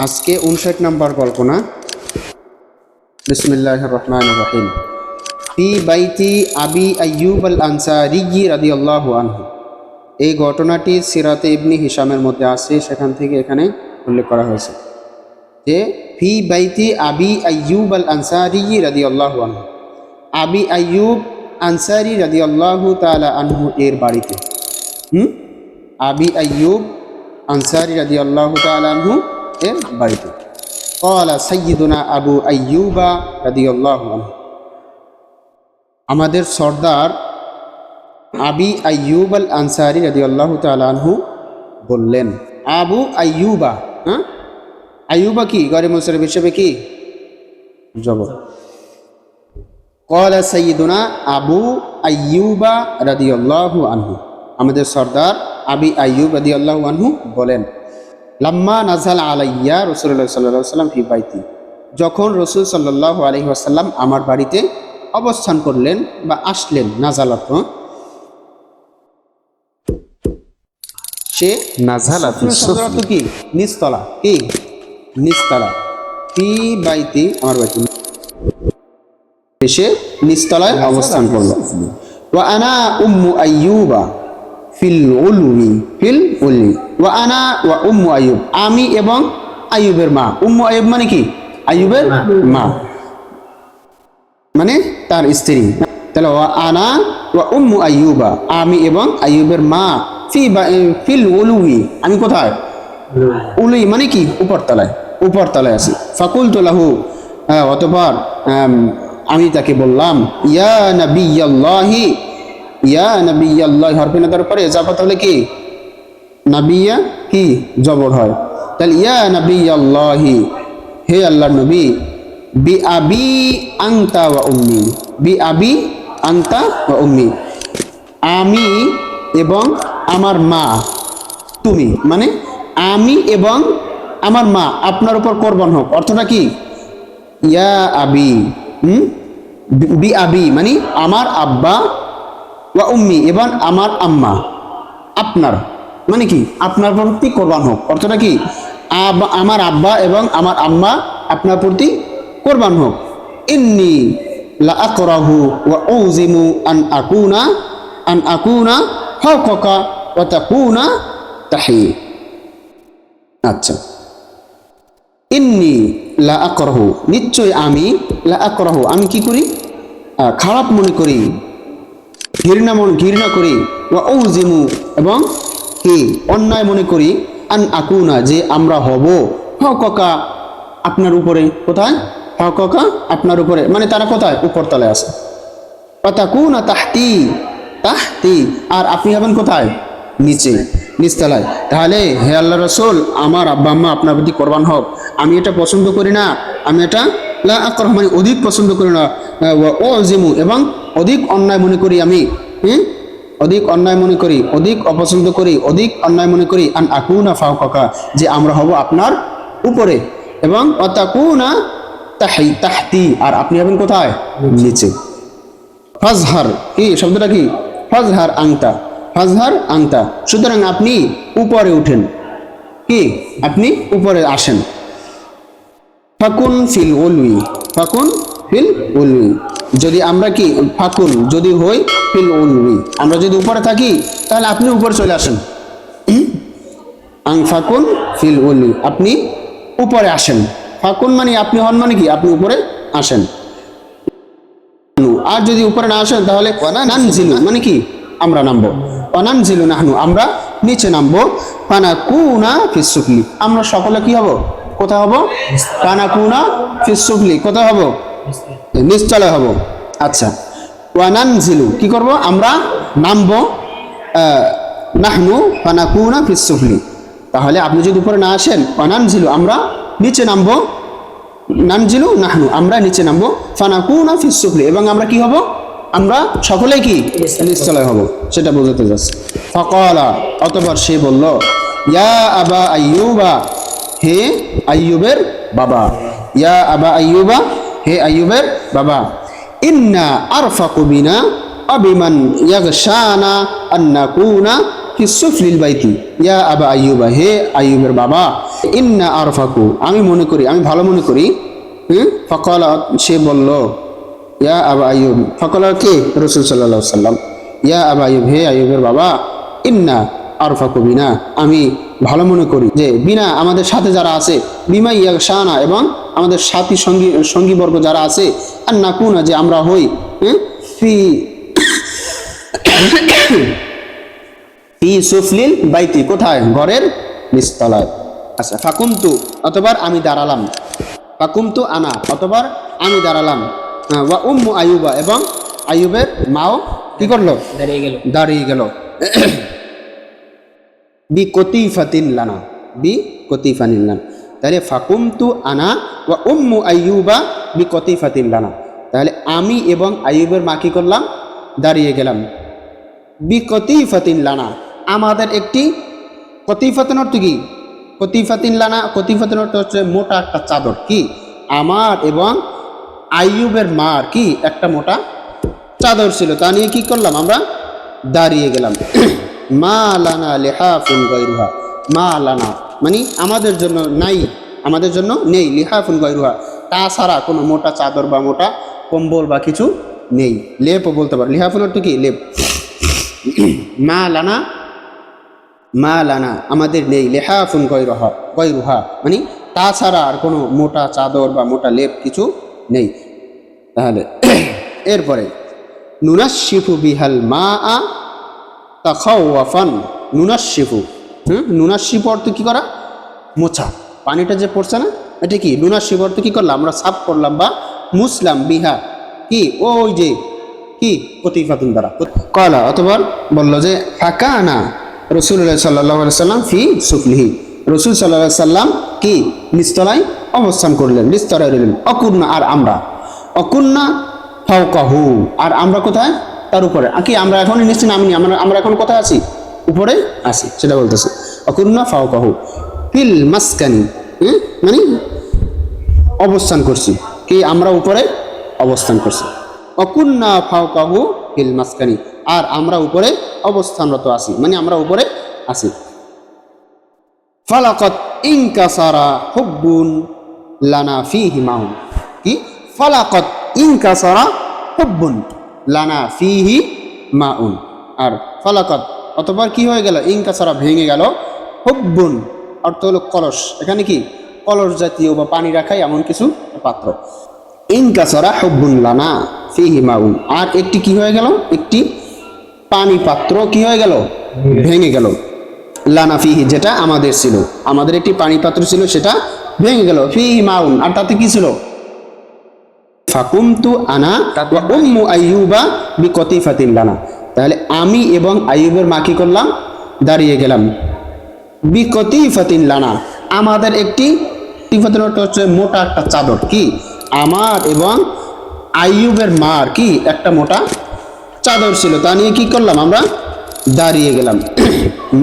আজকে 59 নম্বর কল্পনা। বিসমিল্লাহির রহমানির রহিম। ফি বাইতি আবি আইয়ুব আল আনসারী রাদিয়াল্লাহু আনহু। এই ঘটনাটি সিরাতে ইবনে হিশামের মধ্যে আছে, সেখান থেকে এখানে উল্লেখ করা হয়েছে যে ফি বাইতি আবি আইয়ুব আল আনসারী রাদিয়াল্লাহু আনহু, আবি আইয়ুব আনসারী রাদিয়াল্লাহু তাআলা আনহু এর বাড়িতে। আবি আইয়ুব আনসারী রাদিয়াল্লাহু তাআলা আনহু এর বাড়িতে। ক্বালা সাইয়্যিদুনা আবু আইয়ুবা রাদিয়াল্লাহু আনহু, আমাদের সর্দার আবি আইয়ুব আল আনসারী রাদিয়াল্লাহু তাআলা আনহু বললেন। আবু আইয়ুবা, আইয়ুবা কি গরে মুনসারিফ হিসেবে কি জবর। ক্বালা সাইয়্যিদুনা আবু আইয়ুবা রাদিয়াল্লাহু আনহু, আমাদের সর্দার আবি আইয়ুব রাদিয়াল্লাহু আনহু বলেন। লাম্মা নাজাল আলাইয়া রাসূলুল্লাহ সাল্লাল্লাহু আলাইহি ওয়াসাল্লাম ফি বাইতি, যখন রাসূল সাল্লাল্লাহু আলাইহি ওয়াসাল্লাম আমার বাড়িতে অবস্থান করলেন বা আসলেন। নাজালাত, সে নাজালাত কি নিচতলা, কি নিচতলা। ফি বাইতি, আমার বাড়িতে সে নিচতলায় অবস্থান করল। ওয়া আনা উম্মু আইয়ুবা ফিল উলুই, ফিল উলি। ওয়া আনা ওয়া উম্মু আইয়ুব, আমি এবং আইয়ুবের মা। উম্মু আইয়ুব মানে কি আইয়ুবের মা, মানে তার স্ত্রী। তাহলে ওয়া আনা ওয়া উম্মু আইয়ুবা, আমি এবং আইয়ুবের মা। ফিল উলুই, আমি কোথায়? উলুই মানে কি উপরতলায়, উপরতলায় আছি। ফাকুলতু লাহু, অতঃপর আমি তাকে বললাম, ইয়া নাবিয়াল্লাহি, ইয়া নাবিয়াল্লাহ হরফে নাদার পরে ইজাফাত হলে কি নাবিয়া কি জবর হয়। তাহলে ইয়া নাবিয়াল্লাহি, হে আল্লাহর নবী, বি আবি আনতা ওয়া উম্মি, বি আবি আনতা ওয়া উম্মি, আমি এবং আমার মা, তুমি মানে আমি এবং আমার মা আপনার উপর কোরবান হোক। অর্থটা কি? ইয়া আবি, বি আবি মানে আমার আব্বা, ওয়া উম্মি এবং আমার আম্মা, আপনার মানে কি আপনার প্রতি কোরবান হোক। অর্থটা কি? আমার আব্বা এবং আমার আম্মা আপনার প্রতি কোরবান হোক। ইন্নী লা আকরাহু ওয়া উযিমু আন আকুনা ফাওকাকা ওয়া তাকুনা তাহি। আচ্ছা, ইন্নী লা আকরাহু, নিশ্চয় আমি, লা আকরাহু আমি কি করি? খারাপ মনে করি, ঘৃণা করি। ওয়া উযিমু এবং কি অন্যায় মনে করি। আন আকুনা যে আমরা হব, ফাওকাকা আপনার উপরে। কোথায়? ফাওকাকা আপনার উপরে, মানে তারা কোথায়? উপরতলায় আছে। ওয়া তাকুনা তাহতি, তাহতি আর আপনি হবেন কোথায়? নিচে, নিচতলায়। তাহলে হে আল্লাহর রাসূল, আমার আব্বা আম্মা আপনার প্রতি কোরবান হোক, আমি এটা পছন্দ করি না, আমি এটা লা আকরাহু মানে অধিক পছন্দ করি না। ওয়া উযিমু এবং অধিক অন্যায় মনে করি আমি, অধিক অন্যায় মনে করি, অধিক অপছন্দ করি, অধিক অন্যায় মনে করি। আন আকুনা ফাওকাকা যে আমরা হব আপনার উপরে। এবং ওয়াতাকুনা তাহতি আর আপনি হবেন কোথায়? নিচে। ফাজহার কি শব্দটা কি? ফাজহার আংতা, ফাজহার আংতা। সুতরাং আপনি উপরে উঠেন, কি আপনি উপরে আসেন। ফাকুন ফিল উলুই, ফাকুন ফিল উলুই, যদি আমরা কি ফাকুন যদি হই ফিল উলুই, আমরা যদি উপরে থাকি তাহলে আপনি উপরে চলে আসেন। ফাকুন ফিল উলুই, আপনি উপরে আসেন। ফাকুন মানে আপনি হন, মানে কি আপনি উপরে আসেন। আর যদি উপরে না আসেন তাহলে নানজিলু মানে কি আমরা নামবো। নানজিলু নাহনু আমরা নিচে নামবো। ফানাকুনা ফিস সুফলি, আমরা সকলে কি হব? কোথায় হব? ফানাকুনা ফিস সুফলি, কোথায় হব? নিচতলায় হব। আচ্ছা, ওয়ানানজিলু কি করব? আমরা নামবো। নাহনু ফানাকুনা ফিস সুফলি, তাহলে আপনি যদি উপরে না আসেন, ওয়ানানজিলু আমরা নিচে নামবো। নানজিলু নাহনু আমরা নিচে নামবো। ফানাকুনা ফিস সুফলি এবং আমরা কি হব? আমরা সকলেই কি নিচতলায় হব, সেটা বোঝাতে যাচ্ছে। ফাকালা অতঃপর সে বলল, ইয়া আবা আইয়ুবা, হে আইয়ুবের বাবা। ইয়া আবা আইয়ুবা, হে আইয়ুবের বাবা। ইন্না আরফাকু বিনা আবিমান ইয়াগশানা আন নাকুনা ফি সুফলিল বাইতি ইয়া আবা আইয়ুবা, হে আইয়ুবের বাবা, ইন্না আরফাকু, আমি মনে করি, আমি ভালো মনে করি। ফাকালা, সে বলল, ইয়া আবা আইয়ুব, ফাকালা কে? রাসূল সাল্লাল্লাহু আলাইহি সাল্লাম। ইয়া আবা আইয়ুব, হে আইয়ুবের বাবা, ইন্না আরফাকু বিনা, আমি ভালো মনে করি যে বিনা, আমাদের সাথে যারা আছে, বিমা ইয়াগশানা, এবং আমাদের সাথী সঙ্গীবর্গ যারা আছে, আর নাকুনা, যে আমরা হই, ফি ফি সুফলিল বাইতি, কোথায়? ঘরের নিচতলায়। আচ্ছা, ফাকুমতু, অতবার আমি দাঁড়ালাম, ফাকুমতু আনা, অতবার আমি দাঁড়ালাম, ওয়া উম্মু আইয়ুবা, এবং আইয়ুবের মাও কি করলো? দাঁড়িয়ে গেল। বি কতিফাতিন লানা, বি কতিফাতিন লানা, তাহলে ফাকুমতু আনা ওয়া উম্মু আইয়ুবা বি কতিফাতিন লানা, তাহলে আমি এবং আইয়ুবের মা কি করলাম? দাঁড়িয়ে গেলাম। বি কতিফাতিন লানা, আমাদের একটি, কতিফাতিন অর্থ কি? কতিফাতিন লানা, কতিফাতিন অর্থ হচ্ছে মোটা একটা চাদর। কি? আমার এবং আইয়ুবের মার কি একটা মোটা চাদর ছিল, তা নিয়ে কি করলাম? আমরা দাঁড়িয়ে গেলাম। মা লানা লিহাফুন গায়রুহা, মা লানা মানে আমাদের জন্য নাই, আমাদের জন্য নেই, লিহাফুন গায়রুহা, তাছাড়া কোনো মোটা চাদর বা মোটা কম্বল বা কিছু নেই। লেপও বলতে পারো, লিহাফুন অর্থ কি? লেপ। মা লানা, মা লানা আমাদের নেই, লিহাফুন গায়রুহা, গায়রুহা মানে তাছাড়া আর কোনো মোটা চাদর বা মোটা লেপ কিছু নেই। তাহলে এরপরে নুনাশিফু বিহাল মা আ তাখাওয়াফান, নুনাশিফু, নুনাশিফু অর্থ কি করা? মোছা, পানিটা যে পড়ছে না, এটা কি? নুনাশিফু অর্থ কি করলাম? আমরা সাফ করলাম বা মুসলাম, বিহা কি? ওই যে কি? কতিফাতুন দ্বারা। কলা, অথবা বলল যে ফাকানা রাসূলুল্লাহ সাল্লাল্লাহু আলাইহি সাল্লাম ফি সুফলিহি, রাসূল সাল্লাল্লাহু আলাইহি সাল্লাম কি? নিচতলায় অবস্থান করলেন, নিচতলায় রইলেন। অকুন্না, আর আমরা, অকুন্না ফাওকাহু, আর আমরা কোথায়? তার উপরে। কি আমরা এখন নিচে নামিনি, আমরা এখন কোথায় আছি? উপরে আছি, সেটা বলতেছে। অকুন্না ফাওকাহু ফিল মাসকানি, মানে অবস্থান করছি। কি? আমরা উপরে অবস্থান করছি। অকুন্না ফাওকাহু ফিল মাসকানি, আর আমরা উপরে অবস্থানরত আছি, মানে আমরা উপরে আছি। ফালাকাত ইনকাসারা হুব্বুন লানা ফিহি মাউন, কি? ফালাকাত ইনকাসারা হুব্বুন লানা ফিহি মাউন, আর ফালাকাত অতঃপর কি হয়ে গেল? ইনকাসারা, ভেঙে গেল, হুব্বুন অর্থ হলো কলস, এখানে কি? কলস জাতীয় বা পানি রাখাই এমন কিছু পাত্র। ইনকাসারা হুব্বুন লানা ফিহি মাউন, আর একটি কি হয়ে গেল? একটি পানি পাত্র কি হয়ে গেল? ভেঙে গেল। লানা ফিহি, যেটা আমাদের ছিল, আমাদের একটি পানি পাত্র ছিল, সেটা ভেঙে গেল। ফিহি মাউন, আর তাতে কি ছিল? ফাকুমতু আনা ওয়া উম্মু আইয়ুবা বিকতিফাতিন লানা, তাহলে আমি এবং আইয়ুবের মা কি করলাম? দাঁড়িয়ে গেলাম। বিকতিফাতিন লানা, আমাদের একটি, কতিফাতিন অর্থ হচ্ছে মোটা একটা চাদর। কি? আমার এবং আইয়ুবের মার কি একটা মোটা চাদর ছিল, তা নিয়ে কি করলাম? আমরা দাঁড়িয়ে গেলাম।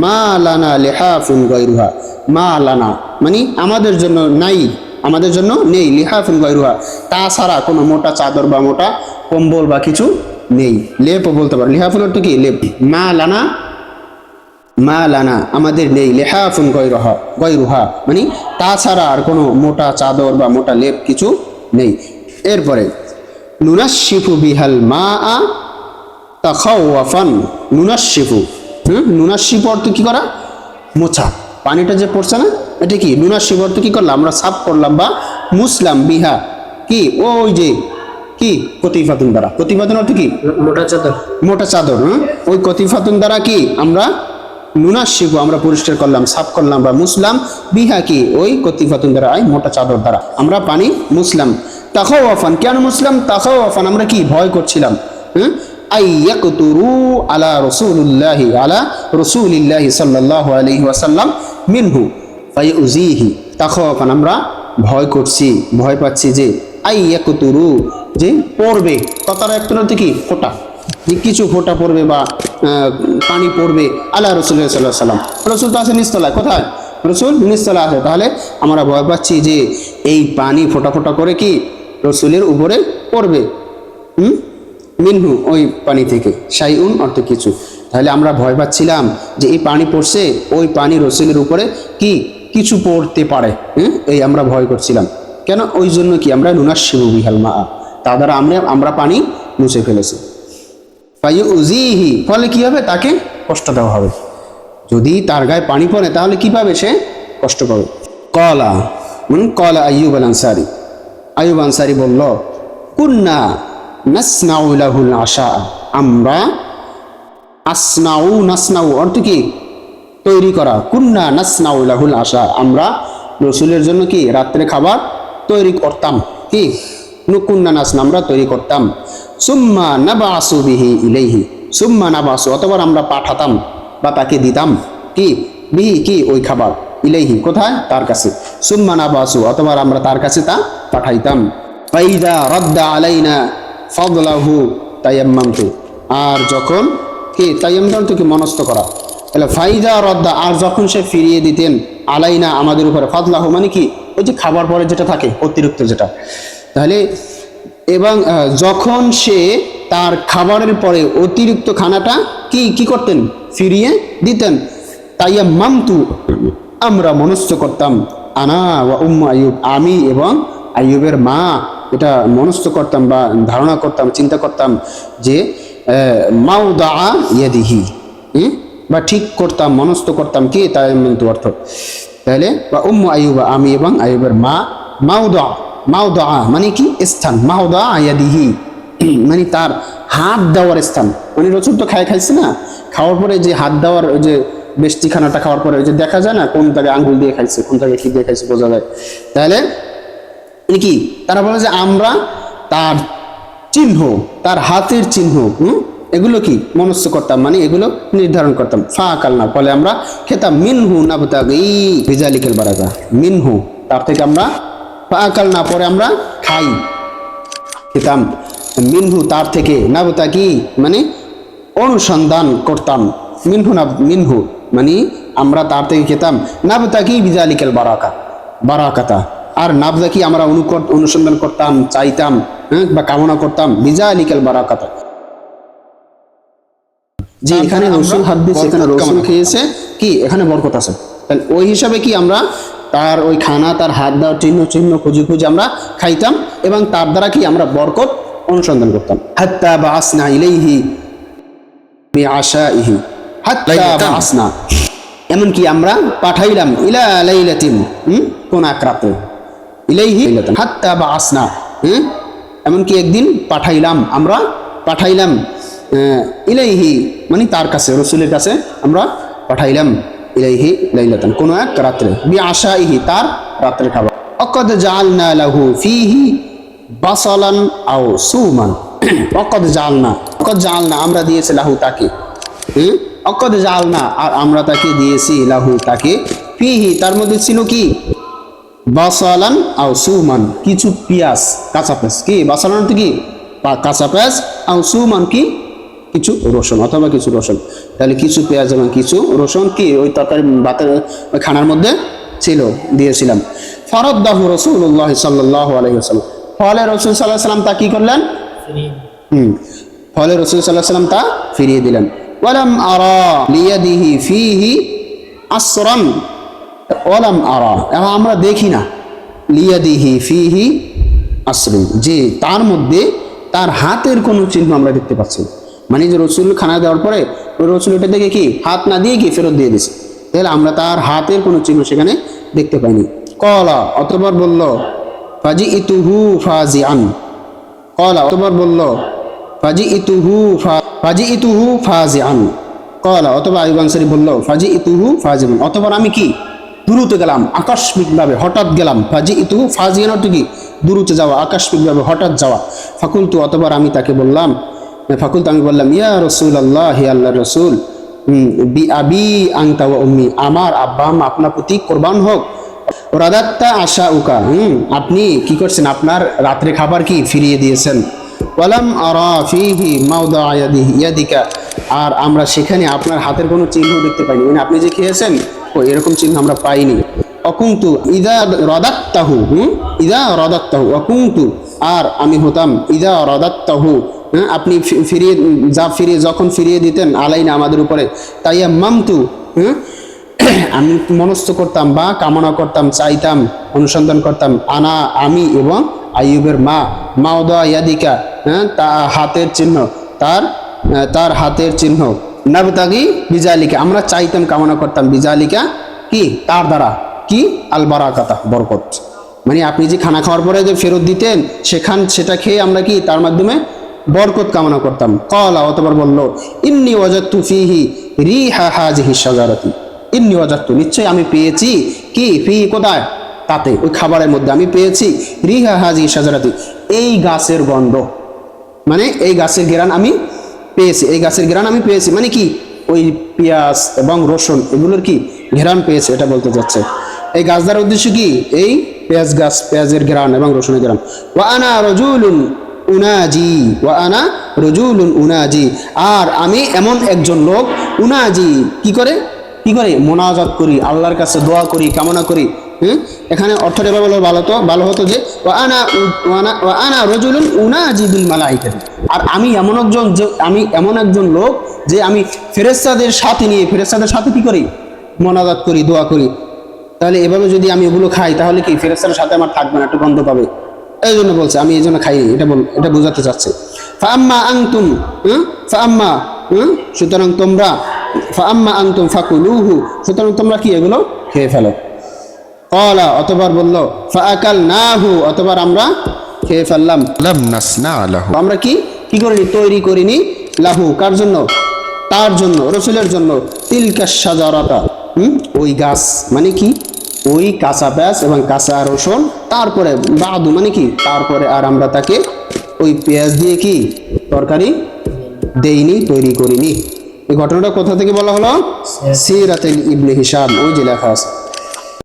মা লানা লিহাফুন গায়রুহা, মা লানা মানে আমাদের জন্য নাই, আমাদের জন্য নেই, লিহাফুন গায়রুহা তাছাড়া কোনো মোটা চাদর বা মোটা কম্বল বা কিছু নেই। লেপও বলতে পারো, লিহাফুন অর্থ কি? লেপ। মা লানা, মা লানা আমাদের নেই, লিহাফুন গায়রুহা, গায়রুহা মানে তাছাড়া আর কোনো মোটা চাদর বা মোটা লেপ কিছু নেই। এরপরে নুনাশিফু বিহাল মা আ তাখাওয়াফান, নুনাশিফু, নুনাশিফু অর্থ কি করা? মোছা, পানিটা যে পড়ছে না, এটা কি? নুনাশিফু অর্থ কি করলাম? আমরা সাফ করলাম বা মুসলাম, বিহা কি? ওই যে কি? কতিফাতুন দ্বারা। কতিফাতুন অর্থ কি? মোটা চাদর, মোটা চাদর। ওই কতিফাতুন দ্বারা কি? আমরা নুনাশিফু, আমরা পরিষ্কার করলাম, সাফ করলাম বা মুসলাম, বিহা কি? ওই কতিফাতুন দ্বারা, আই মোটা চাদর দ্বারা আমরা পানি মুসলাম। তাখাওয়াফান, কেন মুসলাম? তাখাওয়াফান আমরা কি? ভয় করছিলাম। আইয়াকতুরু আলা রাসূলিল্লাহি, আলা রাসূলিল্লাহি সাল্লাল্লাহু আলাইহি ওয়াসাল্লাম মিনহু ফায়ুযিহি, তাখাওয়াফান আমরা ভয় করছি, ভয় পাচ্ছি যে আইয়াকতুরু, যে পড়বে, কথার একটা অর্থ কি? ফোঁটা, যে কিছু ফোঁটা পড়বে বা পানি পড়বে। আলা রাসূলিল্লাহি সাল্লাল্লাহু আলাইহি ওয়াসাল্লাম, রাসূল তো আছে নিচতলায়, কোথায়? রাসূল নিচতলায় আছে, তাহলে আমরা ভয় পাচ্ছি যে এই পানি ফোঁটা ফোঁটা করে কি রাসূলের উপরে পড়বে। মিনহু ওই পানি থেকে, শাইউন অর্থ কিছু। তাহলে আমরা ভয় পাচ্ছিলাম যে এই পানি পড়ছে, ওই পানি রসুলের উপরে কি কিছু পড়তে পারে, এই আমরা ভয় করছিলাম। কেন? ওই জন্য কি আমরা নুনাশিবু বিহাল মা, তা দ্বারা আমরা পানি মুছে ফেলেছি। ফায়ুযিহি, ফলে কি হবে? তাকে কষ্ট দেওয়া হবে। যদি তার গায়ে পানি পড়ে তাহলে কি পাবে? সে কষ্ট পাবে। কলা কলা আইয়ুব আল আনসারি, আইয়ুব আনসারি বলল, কুন্না নাসনাউ লাহুল আশা, আমরা নাসনাউ অর্থ কি? তৈরি করা। কুন্না নাসনাউ লাহুল আশা, আমরা রসুলের জন্য কি রাত্রে খাবার তৈরি করতাম। কি? কুন্না নাসনা, আমরা তৈরি করতাম। সুম্মা নাবাসু বিহি ইলাইহি, সুম্মা নাবাসু, অতবার আমরা পাঠাতাম বা তাকে দিতাম কি বিহি কি ওই খাবার, ইলাইহি কোথায়? তার কাছে। সুম্মা নাবাসু, অতবার আমরা তার কাছে তা পাঠাইতাম। ফাইদা রাদ্দা আলাইনা ফাদলাহু তায়াম্মামতু, আর যখন কি তায়াম্মাম কি মনস্থ করা, তাহলে ফাইদা রদ্দা, আর যখন সে ফিরিয়ে দিতেন আলাইনা আমাদের উপরে, ফাদলাহু মানে কি ওই যে খাবার পরে যেটা থাকে অতিরিক্ত যেটা, তাহলে এবং যখন সে তার খাবারের পরে অতিরিক্ত খানাটা কি কি করতেন? ফিরিয়ে দিতেন। তায়াম্মামতু, আমরা মনস্থ করতাম, আনা ওয়া উম্মু আইয়ুব, আমি এবং আইয়ুবের মা এটা মনস্থ করতাম বা ধারণা করতাম, চিন্তা করতাম যে মাউদা ইয়াদিহি, বা ঠিক করতাম, মনস্থ করতাম কি তায়াম্মামতু অর্থ। তাহলে বা উম্মু আইয়ুব, আমি এবং আইয়ুবের মা, মাউদা, মাউদা মানে কি স্থান, মাউদা ইয়াদিহি মানে তার হাত দেওয়ার স্থান। মানে রসুল তো খাইছে না, খাওয়ার পরে যে হাত দেওয়ার, ওই যে বেশি খানাটা খাওয়ার পরে ওই যে দেখা যায় না কোন জায়গায় আঙ্গুল দিয়ে খাইছে, কোন জায়গায় কি দিয়ে খাইছে বোঝা যায়। তাহলে কি তারা বলে যে আমরা তার চিহ্ন, তার হাতের চিহ্ন, এগুলো কি মনস্থ করতাম, মানে এগুলো নির্ধারণ করতাম। ফাআকালনা, ফলে আমরা খেতাম। মিনহু নাবতাগি বিজালিকাল বারাকা, মিনহু তার থেকে আমরা, ফাআকালনা পরে আমরা খাই, খেতাম। মিনহু তার থেকে, নাবতাগি মানে অনুসন্ধান করতাম। মিনহু না, মিনহু মানে আমরা তার থেকে খেতাম। নাবতাগি বিজালিকাল বারাকা, বারাকাতা, আর নাবতাগি আমরা অনুসন্ধান করতাম, চাইতাম, বা কামনা করতাম। বিজালিকাল বারাকাতা, যে এখানে রসুল হাত দিয়েছে, এখানে রসুল খেয়েছে, কি এখানে বরকত আছে। তাহলে ওই হিসাবে কি আমরা তার ওই খানা, তার হাত দেওয়ার চিহ্ন চিহ্ন খুঁজে খুঁজে আমরা খাইতাম, এবং তার দ্বারা কি আমরা বরকত অনুসন্ধান করতাম। হাত্তা বাআসনা ইলাইহি বিআশাইহি, হাত্তা বাআসনা এমনকি আমরা পাঠাইলাম, ইলা লাইলাতিন কোন এক রাতে, ইলাইহি লাইলাতান হাত্তা বাআসনা, এমনকি একদিন পাঠাইলাম, আমরা পাঠাইলাম, ইলাইহি মানে তার কাছে, রসুলের কাছে আমরা পাঠাইলাম, ইলাইহি লাইলাতান কোন এক রাত্রে, বিআশাইহি তার রাত্রে খাবার। অকদ জাআলনা লাহু ফিহি বাসালান আও সুমান, অকদ জাআলনা, অকদ জাআলনা আমরা দিয়েছি, লাহু তাকে, অকদ জাআলনা আর আমরা তাকে দিয়েছি, লাহু তাকে, ফিহি তার মধ্যে ছিল কি, বাসালান আও সুমান কিছু পেঁয়াজ, কাঁচা পেঁয়াজ, কি বাসালান কি কাঁচা পেঁয়াজ, আও সুমান কি কিছু রসুন অথবা কিছু রসুন। তাহলে কিছু পেঁয়াজ এবং কিছু রসুন কি ওই তরকারি ভাতের ওই খানার মধ্যে ছিল, দিয়েছিলাম। ফারাদ্দাহু রাসূলুল্লাহ সাল্লাল্লাহু আলাইহি ওয়াসাল্লাম, ফলে রাসূল সাল্লাল্লাহু আলাইহি ওয়াসাল্লাম তা কি করলেন? ফলে রাসূল সাল্লাল্লাহু আলাইহি ওয়াসাল্লাম তা ফিরিয়ে দিলেন। ওয়ালাম আরা লিয়াদিহি ফিহি আসরান, ওয়ালাম আরা, এবং আমরা দেখি না, লিয়াদিহি ফিহি আসরুন, যে তার মধ্যে তার হাতের কোনো চিহ্ন আমরা দেখতে পাচ্ছি। মানে যে রসুল খানা দেওয়ার পরে ওই রসুল এটা দেখে কি হাত না দিয়ে কি ফেরত দিয়ে দিছে, তাহলে আমরা তার হাতের কোনো চিহ্ন সেখানে দেখতে পাইনি। কলা অতবার বলল, ফাজিইতুহু ফাজিআন, কলা অতবার বলল, ফাজিইতুহু ফাজিআন, কলা অতবার আইয়ুব আনসারী বলল, ফাজিইতুহু ফাজিআন, অতবার আমি কি দ্রুত গেলাম, আকস্মিকভাবে হঠাৎ গেলাম। ফাজিইতুহু ফাজিআন অর্থ কি দ্রুত যাওয়া, আকস্মিকভাবে হঠাৎ যাওয়া। ফাকুলতু অতবার আমি তাকে বললাম, ফাকুলতু আমি বললাম, ইয়া রাসূলুল্লাহ, হে আল্লাহর রাসূল, বি আবি আনতা ওয়া উম্মি, আমার আব্বা আম্মা আপনার প্রতি কুরবান হোক। রাদাত্তা আশাউকা, আপনি কি করছেন, আপনার রাত্রে খাবার কি ফিরিয়ে দিয়েছেন। ওয়ালাম আরা ফিহি মাউদা ইয়াদিকা, আর আমরা সেখানে আপনার হাতের কোনো চিহ্ন দেখতে পাইনি, মানে আপনি যে খেয়েছেন ও এরকম চিহ্ন আমরা পাইনি। অকুন্তু ইদা রদাত্তাহু, ইদা রদাত্তাহু, অকুন্তু আর আমি হতাম, ইদা রদাত্তাহু হ্যাঁ, আপনি যখন ফিরিয়ে দিতেন আলাইনা আমাদের উপরে, তাই মামতু, হ্যাঁ, আমি মনস্থ করতাম বা কামনা করতাম, চাইতাম, অনুসন্ধান করতাম, আমি এবং আইয়ুবের মা মাওদা ইয়াদিকা, হ্যাঁ, তা হাতের চিহ্ন, তার হাতের চিহ্ন, নাবতাগি বিজালিকা, আমরা চাইতাম, কামনা করতাম, বিজালিকা কি, তার দ্বারা কি, আল বারাকাতা, বরকত। মানে আপনি যে খানা খাওয়ার পরে যে ফেরত দিতেন, সেটা খেয়ে আমরা কি তার মাধ্যমে বরকত কামনা করতাম। ক্বালা, অতঃপর বলল, ইন্নী ওয়াজাদতু ফীহি রিহা হাযিহি শাজারাতি, ইন্নী ওয়াজাদতু, নিশ্চয়ই আমি পেয়েছি, কি, ফি, কোথায়, তাতে, ওই খাবারের মধ্যে আমি পেয়েছি, রিহা হাযিহি শাজারাতি, এই গাছের গন্ধ, মানে এই গাছের ঘ্রাণ আমি পেয়েছি, এই গাছের ঘ্রাণ আমি পেয়েছি, মানে কি, ওই পেঁয়াজ এবং রসুন এগুলোর কি ঘ্রাণ পেয়েছে, এটা বলতে যাচ্ছে। এই গাছ দ্বারা উদ্দেশ্য কি, এই পেঁয়াজ গাছ, পেঁয়াজের ঘ্রাণ এবং রসুনের ঘ্রাণ। ওয়া আনা রাজুলুন উনাজি, আর আমি এমন একজন লোক, উনাজি, কি করে মোনাজাত করি, আল্লাহর কাছে দোয়া করি, কামনা করি। এখানে অর্থটা এবার ভালো হতো যে ওয়া আনা রাজুলুন উনাজি বিল মালাইকাতি, আর আমি এমন একজন লোক যে আমি ফেরেশতাদের সাথে কি করি, মোনাজাত করি, দোয়া করি। তাহলে এভাবে যদি আমি ওগুলো খাই, তাহলে কি ফেরেশতাদের সাথে আমার থাকবে না, একটু গন্ধ পাবে, এই জন্য বলছে, আমি এই জন্য খাই, এটা বোঝাতে চাচ্ছে। ফাআম্মা আনতুম, সুতরাং তোমরা, ফাআম্মা আনতুম ফাকুলুহু, সুতরাং তোমরা কি এগুলো খেয়ে ফেলো। ক্বালা, অতঃপর বলল, ফাআকালনাহু, অতঃপর আমরা খেয়ে ফেললাম। লাম নাসনা লাহু, আমরা কি করিনি, তৈরি করিনি, লাহু, কার জন্য, তার জন্য, রসুলের জন্য, তিলকা শাজারাতা, ওই গাছ, মানে কি, ওই কাঁচা পেঁয়াজ এবং কাঁচা রসুন, তারপরে বাদু, মানে কি, তারপরে আর আমরা তাকে ওই পেঁয়াজ দিয়ে কি তরকারি দেইনি, তৈরি করিনি। এই ঘটনাটা কোথা থেকে বলা হলো, সিরাতে ইবনে হিশাম, ওই যে লেখা আছে।